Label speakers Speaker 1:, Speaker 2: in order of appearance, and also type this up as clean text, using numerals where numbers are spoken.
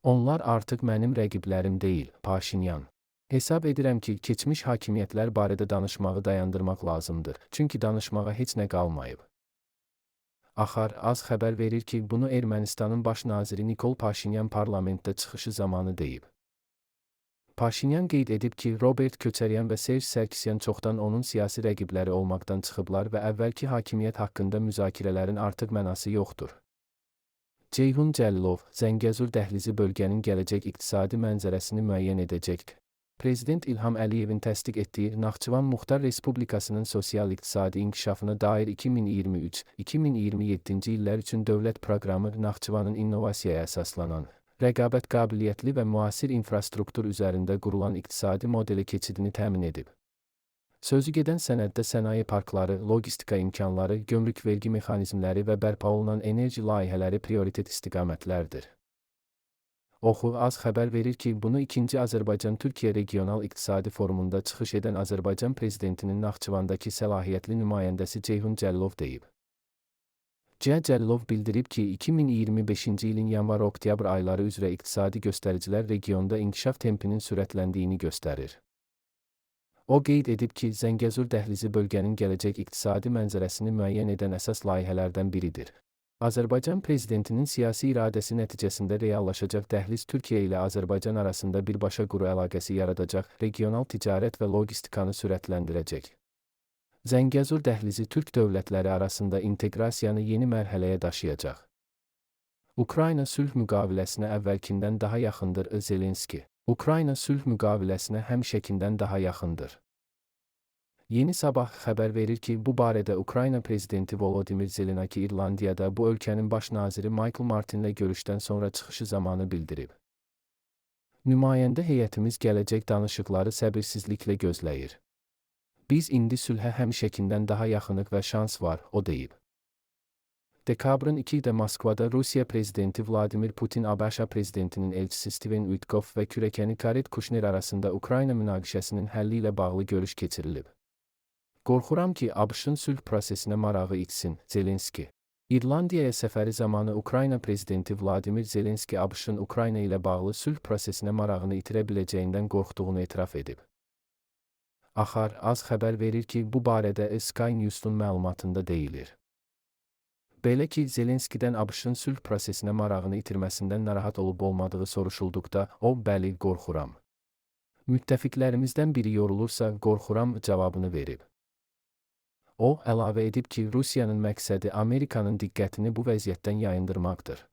Speaker 1: Onlar artıq mənim rəqiblərim deyil, Paşinyan. Hesab edirəm ki, keçmiş hakimiyyətlər barədə danışmağı dayandırmaq lazımdır, çünki danışmağa heç nə qalmayıb. Axar az xəbər verir ki, bunu Ermənistanın baş naziri Nikol Paşinyan parlamentdə çıxışı zamanı deyib. Paşinyan qeyd edib ki, Robert Köçəryan və Serj Sərkisyan çoxdan onun siyasi rəqibləri olmaqdan çıxıblar və əvvəlki hakimiyyət haqqında müzakirələrin artıq mənası yoxdur. Ceyhun Cəllov, Zəngəzur dəhlizi bölgənin gələcək iqtisadi mənzərəsini müəyyən edəcək. Prezident İlham Əliyevin təsdiq etdiyi Naxçıvan Muxtar Respublikasının sosial-iqtisadi inkişafına dair 2023-2027-ci illər üçün dövlət proqramı Naxçıvanın innovasiyaya əsaslanan, rəqabət qabiliyyətli və müasir infrastruktur üzərində qurulan iqtisadi modeli keçidini təmin edib. Sözügedən sənəddə sənaye parkları, logistika imkanları, gömrük vergi mexanizmləri və bərpa olunan enerji layihələri prioritet istiqamətlərdir. Oxu az xəbər verir ki, bunu 2-ci Azərbaycan-Türkiyə Regional İqtisadi Forumunda çıxış edən Azərbaycan Prezidentinin Naxçıvandakı səlahiyyətli nümayəndəsi Ceyhun Cəllov deyib. Cəllov bildirib ki, 2025-ci ilin yanvar-oktyabr ayları üzrə iqtisadi göstəricilər regionda inkişaf tempinin sürətləndiyini göstərir. O qeyd edib ki, Zəngəzur dəhlizi bölgənin gələcək iqtisadi mənzərəsini müəyyən edən əsas layihələrdən biridir. Azərbaycan Prezidentinin siyasi iradəsi nəticəsində reallaşacaq dəhliz Türkiyə ilə Azərbaycan arasında birbaşa quru əlaqəsi yaradacaq, regional ticarət və logistikanı sürətləndirəcək. Zəngəzur dəhlizi Türk dövlətləri arasında inteqrasiyanı yeni mərhələyə daşıyacaq. Ukrayna sülh müqaviləsinə əvvəlkindən daha yaxındır Zelenski. Ukrayna sülh müqaviləsinə həmişəkindən daha yaxındır. Yeni Sabah xəbər verir ki, bu barədə Ukrayna prezidenti Volodymyr Zelenski İrlandiyada bu ölkənin baş naziri Michael Martinlə görüşdən sonra çıxışı zamanı bildirib. Nümayəndə heyətimiz gələcək danışıqları səbirsizliklə gözləyir. Biz indi sülhə həmişəkindən daha yaxınıq və şans var, o deyib. Dekabrın 2-də Moskvada Rusiya prezidenti Vladimir Putin ABŞ prezidentinin elçisi Steven Witkoff və kürəkəni Jared Kushner arasında Ukrayna münaqişəsinin həlli ilə bağlı görüş keçirilib. Qorxuram ki, ABŞ-ın sülh prosesinə marağı itsin, Zelenski. İrlandiyaya səfəri zamanı Ukrayna prezidenti Vladimir Zelenski ABŞ-ın Ukrayna ilə bağlı sülh prosesinə marağını itirə biləcəyindən qorxduğunu etiraf edib. Axar az xəbər verir ki, bu barədə Sky News-un məlumatında deyilir. Belə ki, Zelenskidən ABŞ-ın sülh prosesinə marağını itirməsindən narahat olub-olmadığı soruşulduqda, o, bəli, qorxuram. Müttəfiqlərimizdən biri yorulursa, qorxuram cavabını verib. O, əlavə edib ki, Rusiyanın məqsədi Amerikanın diqqətini bu vəziyyətdən yayındırmaqdır.